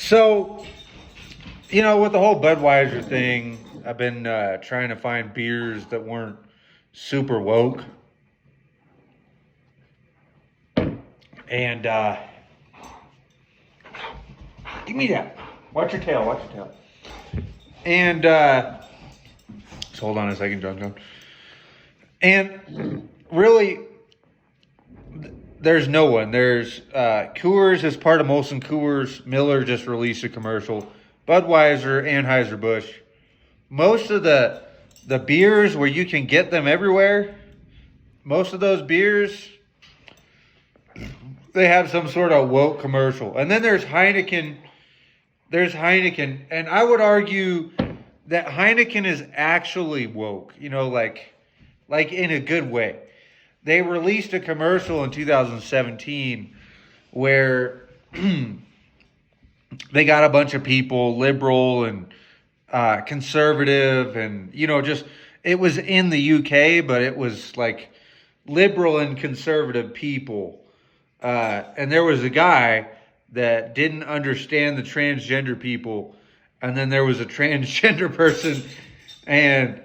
So, with the whole Budweiser thing, I've been trying to find beers that weren't super woke. And give me that. Watch your tail. Watch your tail. And just hold on a second, John. And really, there's no one. There's Coors is part of Molson Coors. Miller just released a commercial. Budweiser, Anheuser-Busch. Most of the beers where you can get them everywhere, most of those beers, they have some sort of woke commercial. And then there's Heineken. There's Heineken. And I would argue that Heineken is actually woke, like in a good way. They released a commercial in 2017 where they got a bunch of people, liberal and conservative, and just it was in the UK, but it was like liberal and conservative people, and there was a guy that didn't understand the transgender people, and then there was a transgender person, and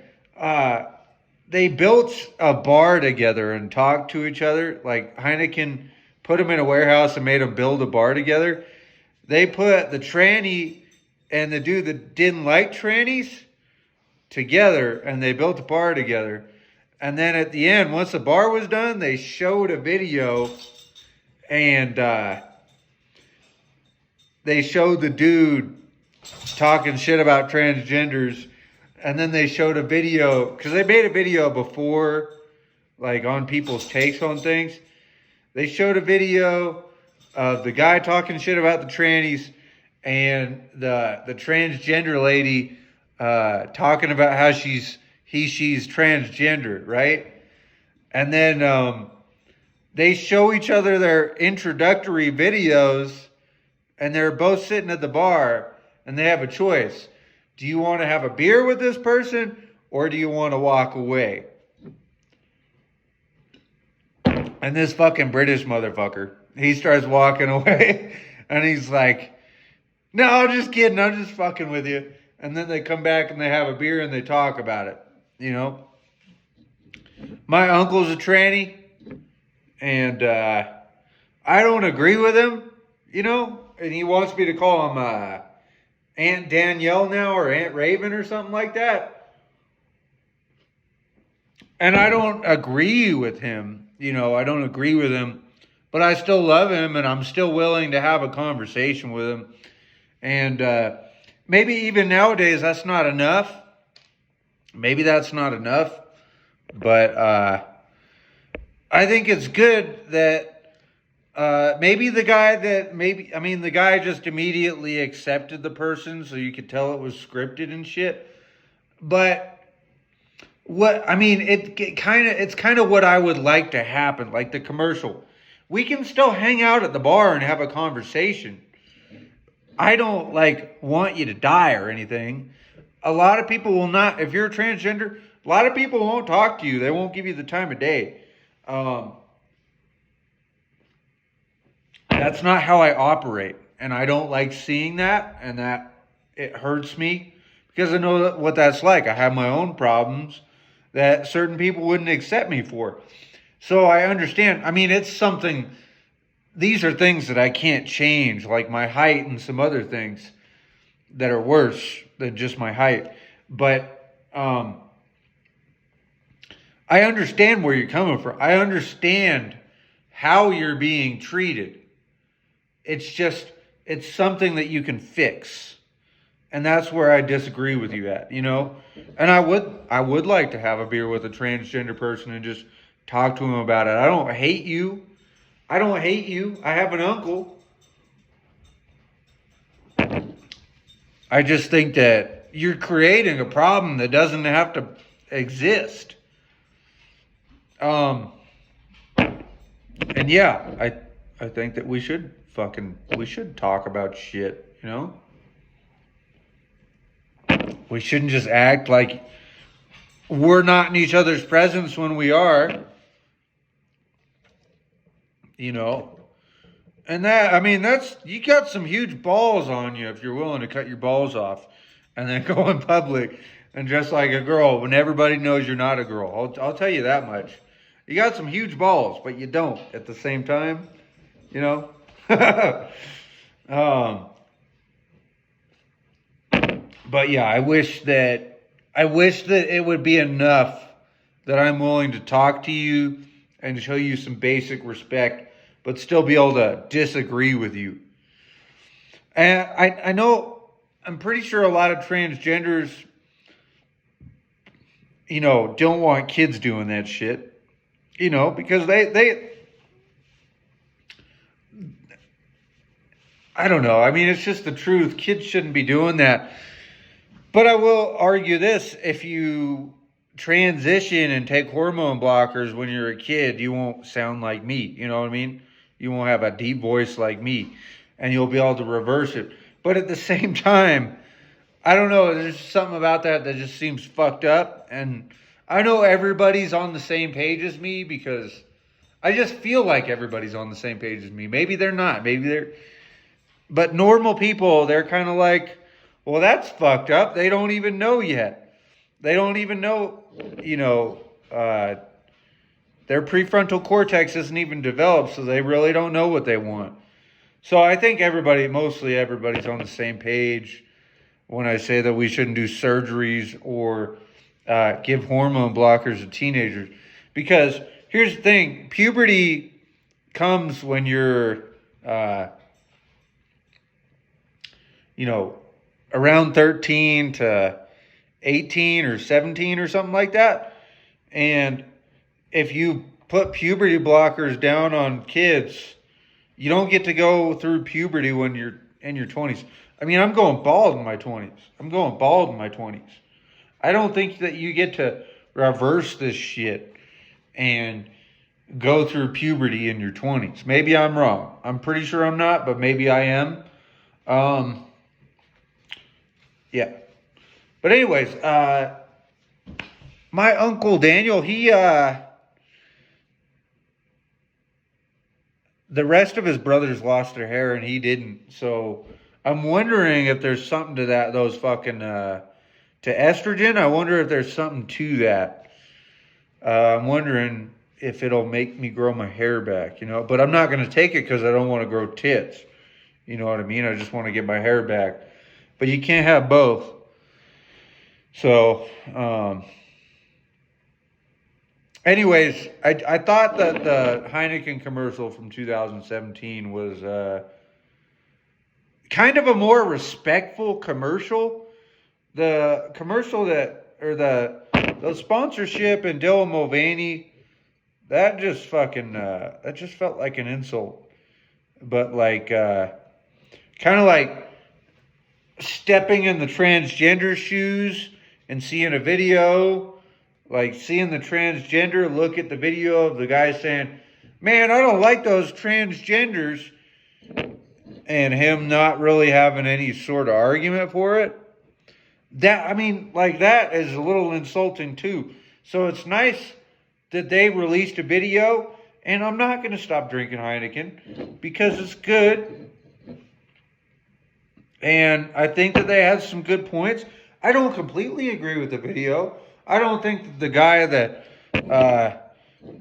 they built a bar together and talked to each other. Like Heineken put them in a warehouse and made them build a bar together. They put the tranny and the dude that didn't like trannies together, and they built a bar together. And then at the end, once the bar was done, they showed a video, and they showed the dude talking shit about transgenders. And then they showed a video, because they made a video before, like on people's takes on things. They showed a video of the guy talking shit about the trannies and the transgender lady talking about how she's transgender, right? And then they show each other their introductory videos, and they're both sitting at the bar, and they have a choice. Do you want to have a beer with this person, or do you want to walk away? And this fucking British motherfucker, he starts walking away, and he's like, no, I'm just kidding. I'm just fucking with you. And then they come back and they have a beer and they talk about it, My uncle's a tranny, and I don't agree with him, and he wants me to call him Aunt Danielle now, or Aunt Raven or something like that. And I don't agree with him, I don't agree with him, but I still love him, and I'm still willing to have a conversation with him. And maybe even nowadays that's not enough. Maybe that's not enough. But I think it's good that maybe the guy just immediately accepted the person, so you could tell it was scripted and shit. But it's kind of what I would like to happen, like the commercial. We can still hang out at the bar and have a conversation. I don't want you to die or anything. A lot of people will not, if you're a transgender, a lot of people won't talk to you. They won't give you the time of day. That's not how I operate. And I don't like seeing that, and that it hurts me because I know what that's like. I have my own problems that certain people wouldn't accept me for. So I understand. It's something, these are things that I can't change, like my height and some other things that are worse than just my height. But I understand where you're coming from. I understand how you're being treated. It's something that you can fix. And that's where I disagree with you at, And I would like to have a beer with a transgender person and just talk to him about it. I don't hate you. I have an uncle. I just think that you're creating a problem that doesn't have to exist. And yeah, I think that we should talk about shit, We shouldn't just act like we're not in each other's presence when we are. And that, I mean, that's, you got some huge balls on you if you're willing to cut your balls off and then go in public and dress like a girl when everybody knows you're not a girl. I'll tell you that much. You got some huge balls, but you don't at the same time, you know? um, but yeah, I wish that it would be enough that I'm willing to talk to you and show you some basic respect, but still be able to disagree with you. And I know, I'm pretty sure a lot of transgenders, don't want kids doing that shit, because I don't know. I mean, it's just the truth. Kids shouldn't be doing that. But I will argue this: if you transition and take hormone blockers when you're a kid, you won't sound like me. You know what I mean? You won't have a deep voice like me, and you'll be able to reverse it. But at the same time, I don't know. There's something about that just seems fucked up. And I know everybody's on the same page as me because I just feel like everybody's on the same page as me. Maybe they're not. Maybe they're. But normal people, they're kind of like, well, that's fucked up. They don't even know yet. They don't even know, their prefrontal cortex isn't even developed, so they really don't know what they want. So I think mostly everybody's on the same page when I say that we shouldn't do surgeries or give hormone blockers to teenagers. Because here's the thing, puberty comes when you're, around 13 to 18 or 17 or something like that. And if you put puberty blockers down on kids, you don't get to go through puberty when you're in your 20s. I mean, I'm going bald in my 20s. I don't think that you get to reverse this shit and go through puberty in your 20s. Maybe I'm wrong. I'm pretty sure I'm not, but maybe I am. Yeah. But anyways, my uncle Daniel, the rest of his brothers lost their hair and he didn't. So I'm wondering if there's something to that, those fucking, to estrogen. I wonder if there's something to that. I'm wondering if it'll make me grow my hair back, but I'm not going to take it because I don't want to grow tits. You know what I mean? I just want to get my hair back. But you can't have both. So, anyways, I thought that the Heineken commercial from 2017 was kind of a more respectful commercial. The commercial the sponsorship and Dylan Mulvaney, that just felt like an insult. But like, kind of like stepping in the transgender shoes and seeing a video, like seeing the transgender look at the video of the guy saying, man, I don't like those transgenders, and him not really having any sort of argument for it. That is a little insulting too. So it's nice that they released a video, and I'm not going to stop drinking Heineken because it's good. And I think that they had some good points. I don't completely agree with the video. I don't think that the guy that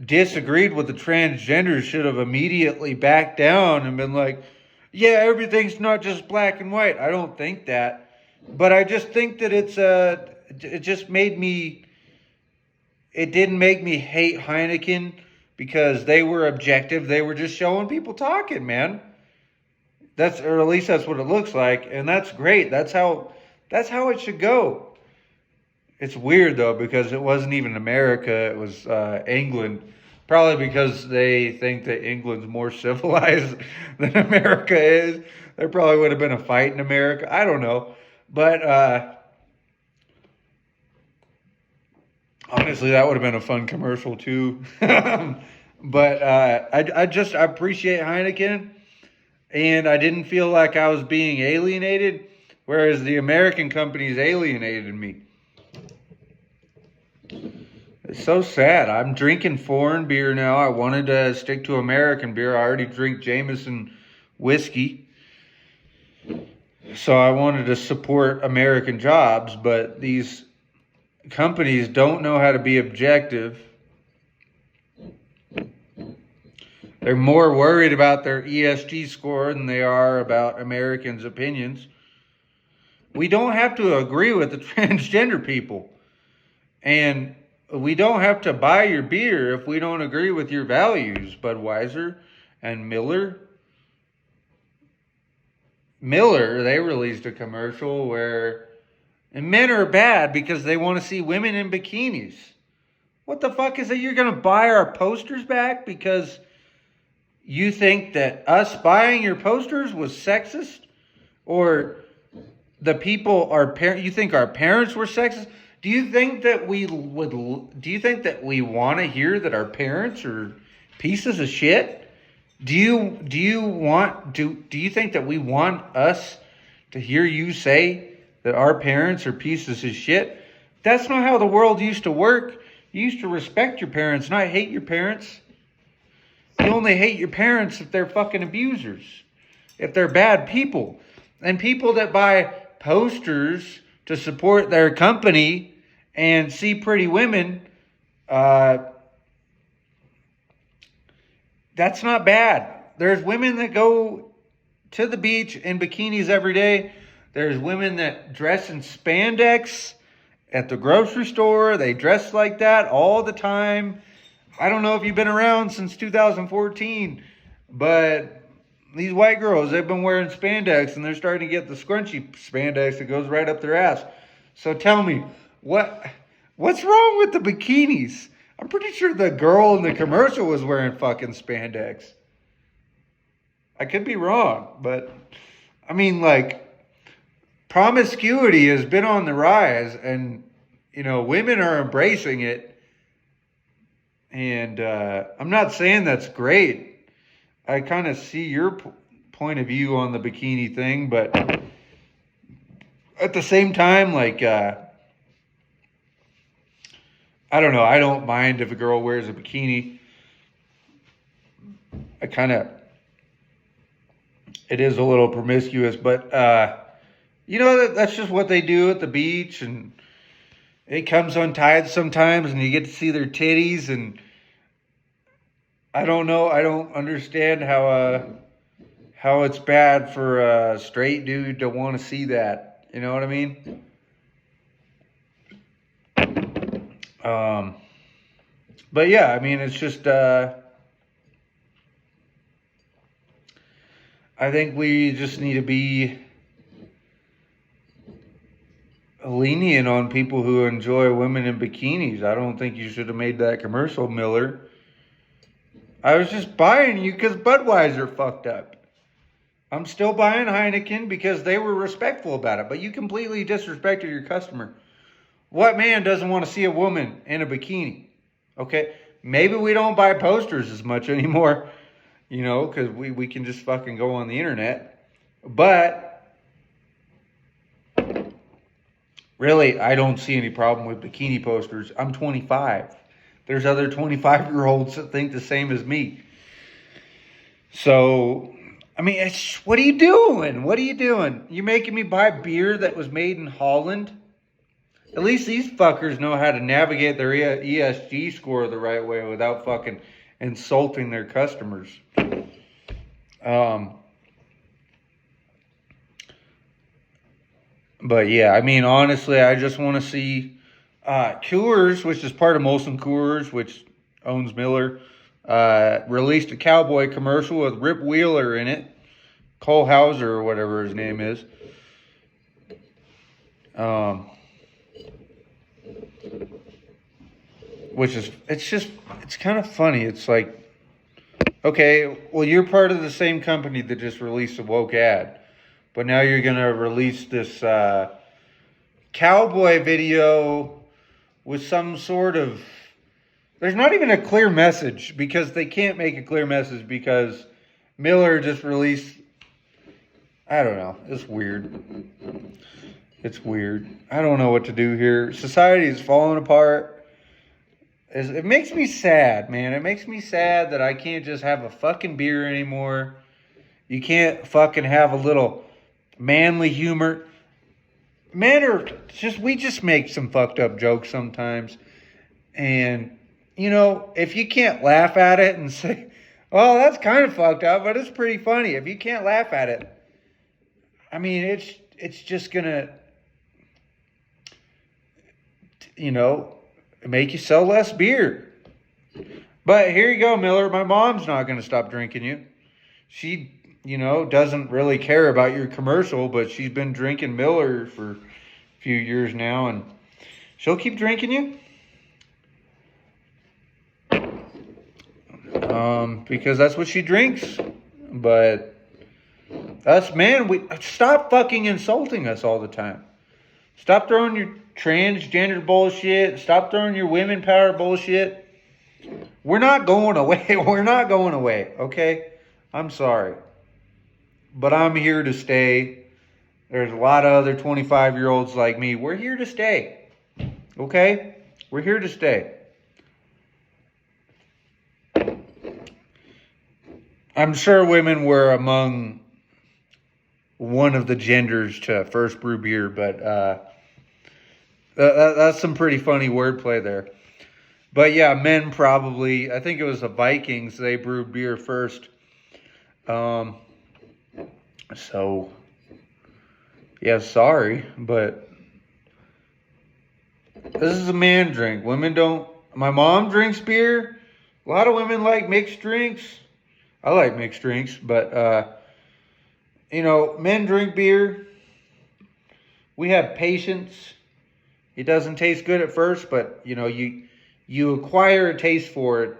disagreed with the transgenders should have immediately backed down and been like, yeah, everything's not just black and white. I don't think that. But I just think that it didn't make me hate Heineken because they were objective. They were just showing people talking, man. Or at least that's what it looks like, and that's great. That's how it should go. It's weird though because it wasn't even America; it was England. Probably because they think that England's more civilized than America is. There probably would have been a fight in America. I don't know, but honestly, that would have been a fun commercial too. But I appreciate Heineken. And I didn't feel like I was being alienated, whereas the American companies alienated me. It's so sad. I'm drinking foreign beer now. I wanted to stick to American beer. I already drink Jameson whiskey. So I wanted to support American jobs, but these companies don't know how to be objective. They're more worried about their ESG score than they are about Americans' opinions. We don't have to agree with the transgender people. And we don't have to buy your beer if we don't agree with your values, Budweiser and Miller. They released a commercial where and men are bad because they want to see women in bikinis. What the fuck is it? You're going to buy our posters back because you think that us buying your posters was sexist? Or the people, you think our parents were sexist? Do you think that we want to hear that our parents are pieces of shit? Do you think that we want us to hear you say that our parents are pieces of shit? That's not how the world used to work. You used to respect your parents, not hate your parents. You only hate your parents if they're fucking abusers, if they're bad people. And people that buy posters to support their company and see pretty women, that's not bad. There's women that go to the beach in bikinis every day. There's women that dress in spandex at the grocery store. They dress like that all the time. I don't know if you've been around since 2014, but these white girls, they've been wearing spandex and they're starting to get the scrunchy spandex that goes right up their ass. So tell me, what's wrong with the bikinis? I'm pretty sure the girl in the commercial was wearing fucking spandex. I could be wrong, but I mean, like, promiscuity has been on the rise, and women are embracing it. And I'm not saying that's great. I kind of see your point of view on the bikini thing, but at the same time, like, I don't know. I don't mind if a girl wears a bikini. It is a little promiscuous, but that's just what they do at the beach, and it comes untied sometimes, and you get to see their titties, and I don't know. I don't understand how it's bad for a straight dude to want to see that. You know what I mean? But yeah, I mean, it's just, I think we just need to be lenient on people who enjoy women in bikinis. I don't think you should have made that commercial, Miller. I was just buying you because Budweiser fucked up. I'm still buying Heineken because they were respectful about it, but you completely disrespected your customer. What man doesn't want to see a woman in a bikini? Okay, maybe we don't buy posters as much anymore, because we can just fucking go on the internet. But really, I don't see any problem with bikini posters. I'm 25. There's other 25-year-olds that think the same as me. So, I mean, what are you doing? What are you doing? You making me buy beer that was made in Holland? At least these fuckers know how to navigate their ESG score the right way without fucking insulting their customers. But yeah, I mean, honestly, I just want to see Coors, which is part of Molson Coors, which owns Miller, released a cowboy commercial with Rip Wheeler in it. Cole Hauser or whatever his name is. It's kind of funny. It's like, okay, well, you're part of the same company that just released a woke ad, but now you're going to release this cowboy video with some sort of, there's not even a clear message because they can't make a clear message because Miller just released, I don't know, it's weird. It's weird. I don't know what to do here. Society is falling apart. It makes me sad, man. It makes me sad that I can't just have a fucking beer anymore. You can't fucking have a little manly humor. Men are just, we just make some fucked up jokes sometimes. And, if you can't laugh at it and say, oh, that's kind of fucked up, but it's pretty funny. If you can't laugh at it, I mean, it's just gonna, make you sell less beer. But here you go, Miller. My mom's not gonna stop drinking you. She, doesn't really care about your commercial, but she's been drinking Miller for a few years now, and she'll keep drinking you. Because that's what she drinks. But us, man, we stop fucking insulting us all the time. Stop throwing your transgender bullshit. Stop throwing your women power bullshit. We're not going away. We're not going away, okay? I'm sorry. But I'm here to stay. There's a lot of other 25-year-olds like me. We're here to stay, okay? We're here to stay. I'm sure women were among one of the genders to first brew beer, but that's some pretty funny wordplay there. But yeah, men probably, I think it was the Vikings, they brewed beer first. So, yeah, sorry, but this is a man drink. Women don't, my mom drinks beer. A lot of women like mixed drinks. I like mixed drinks, but, men drink beer. We have patience. It doesn't taste good at first, but, you acquire a taste for it,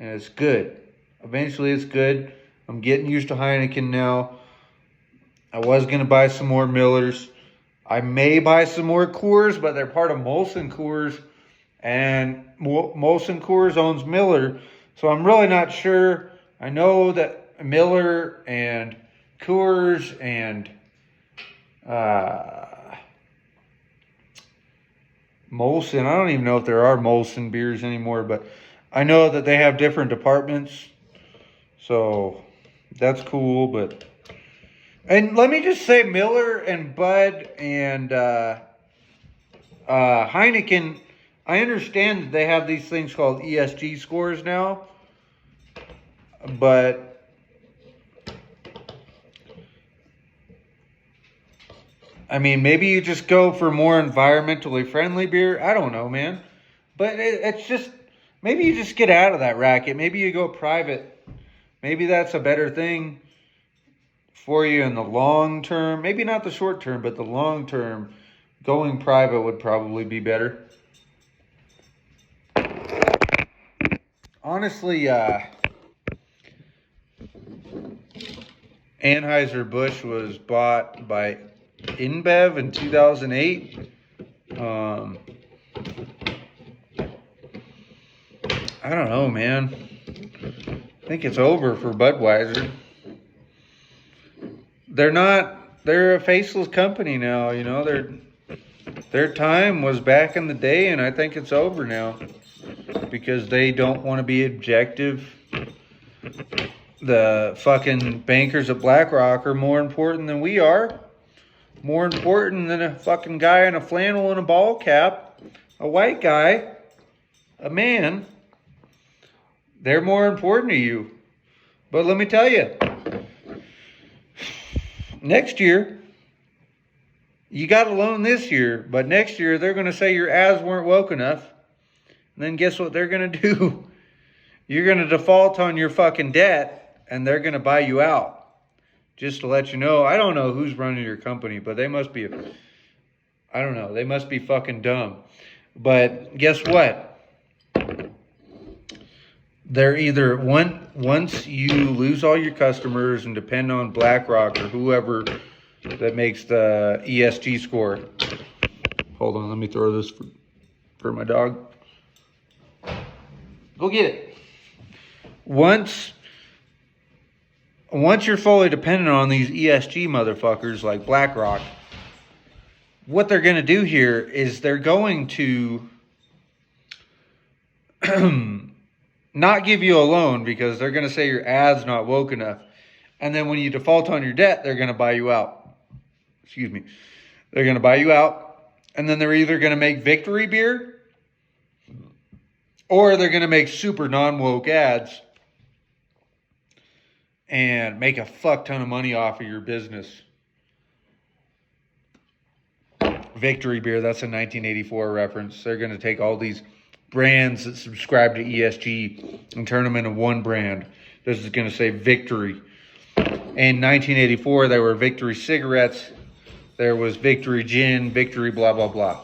and it's good. Eventually, it's good. I'm getting used to Heineken now. I was going to buy some more Millers. I may buy some more Coors, but they're part of Molson Coors, and Molson Coors owns Miller, so I'm really not sure. I know that Miller and Coors and Molson, I don't even know if there are Molson beers anymore, but I know that they have different departments, so that's cool. And let me just say, Miller and Bud and Heineken, I understand that they have these things called ESG scores now, but I mean, maybe you just go for more environmentally friendly beer. I don't know, man. But it's just, maybe you just get out of that racket. Maybe you go private. Maybe that's a better thing for you in the long term. Maybe not the short term, but the long term. Going private would probably be better. Honestly, Anheuser-Busch was bought by InBev in 2008. I don't know, man. I think it's over for Budweiser. They're a faceless company now, their time was back in the day, and I think it's over now because they don't want to be objective. The fucking bankers at BlackRock are more important than we are. More important than a fucking guy in a flannel and a ball cap. A white guy. A man. They're more important to you. But let me tell you. Next year, you got a loan this year, but next year they're going to say your ads weren't woke enough. And then guess what they're going to do? You're going to default on your fucking debt, and they're going to buy you out. Just to let you know, I don't know who's running your company, but they must be, I don't know, they must be fucking dumb. But guess what? They're either, once you lose all your customers and depend on BlackRock or whoever that makes the ESG score. Hold on, let me throw this for my dog. Go get it. Once you're fully dependent on these ESG motherfuckers like BlackRock, what they're going to do here is they're going to not give you a loan because they're going to say your ad's not woke enough. And then when you default on your debt, they're going to buy you out. Excuse me. They're going to buy you out. And then they're either going to make victory beer or they're going to make super non-woke ads and make a fuck ton of money off of your business. Victory beer, that's a 1984 reference. They're going to take all these brands that subscribe to ESG and turn them into one brand. This is going to say Victory. In 1984, there were Victory cigarettes. There was Victory gin, Victory blah, blah, blah.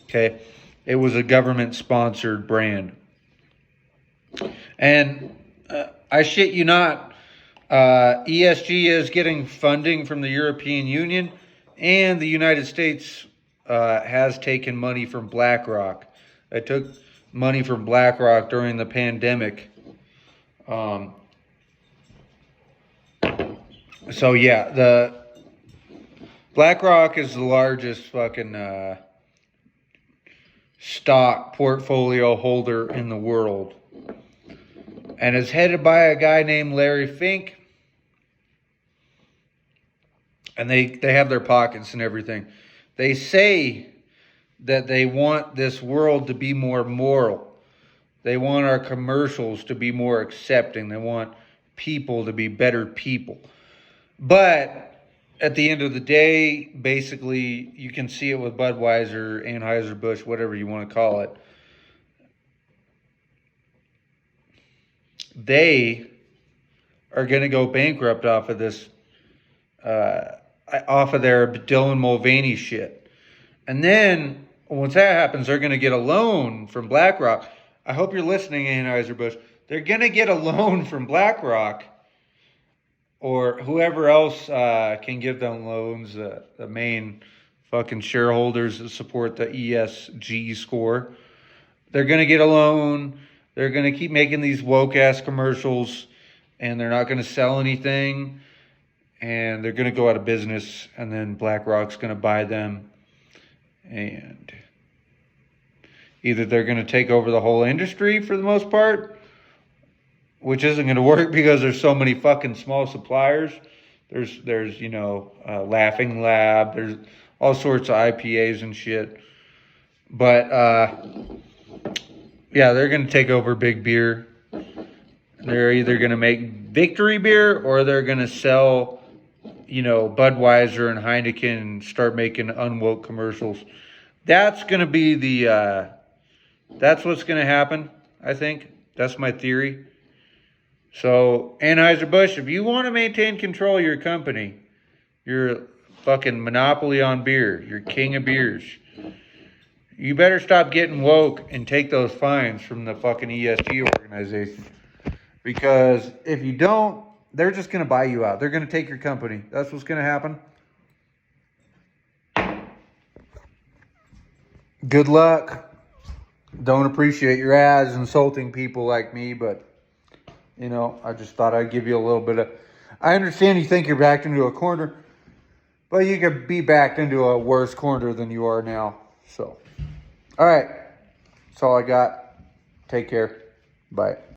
Okay? It was a government-sponsored brand. And I shit you not, ESG is getting funding from the European Union, and the United States has taken money from BlackRock. I took money from BlackRock during the pandemic. So yeah, the BlackRock is the largest fucking stock portfolio holder in the world. And it's headed by a guy named Larry Fink. And they have their pockets and everything. They say that they want this world to be more moral. They want our commercials to be more accepting. They want people to be better people. But at the end of the day, basically, you can see it with Budweiser, Anheuser-Busch, whatever you want to call it. They are going to go bankrupt off of this, off of their Dylan Mulvaney shit. And then, once that happens, they're going to get a loan from BlackRock. I hope you're listening, Anheuser-Busch. They're going to get a loan from BlackRock or whoever else can give them loans, the main fucking shareholders that support the ESG score. They're going to get a loan. They're going to keep making these woke-ass commercials, and they're not going to sell anything, and they're going to go out of business, and then BlackRock's going to buy them, and either they're going to take over the whole industry for the most part, which isn't going to work because there's so many fucking small suppliers. There's you know, Laughing Lab. There's all sorts of IPAs and shit. But, yeah, they're going to take over big beer. They're either going to make Victory beer or they're going to sell, you know, Budweiser and Heineken and start making Unwoke commercials. That's going to be the, that's what's going to happen, I think. That's my theory. So, Anheuser-Busch, if you want to maintain control of your company, you're fucking monopoly on beer. You're king of beers. You better stop getting woke and take those fines from the fucking ESG organization. Because if you don't, they're just going to buy you out. They're going to take your company. That's what's going to happen. Good luck. Don't appreciate your ads insulting people like me, but, you know, I just thought I'd give you a little bit of... I understand you think you're backed into a corner, but you could be backed into a worse corner than you are now. So, all right. That's all I got. Take care. Bye.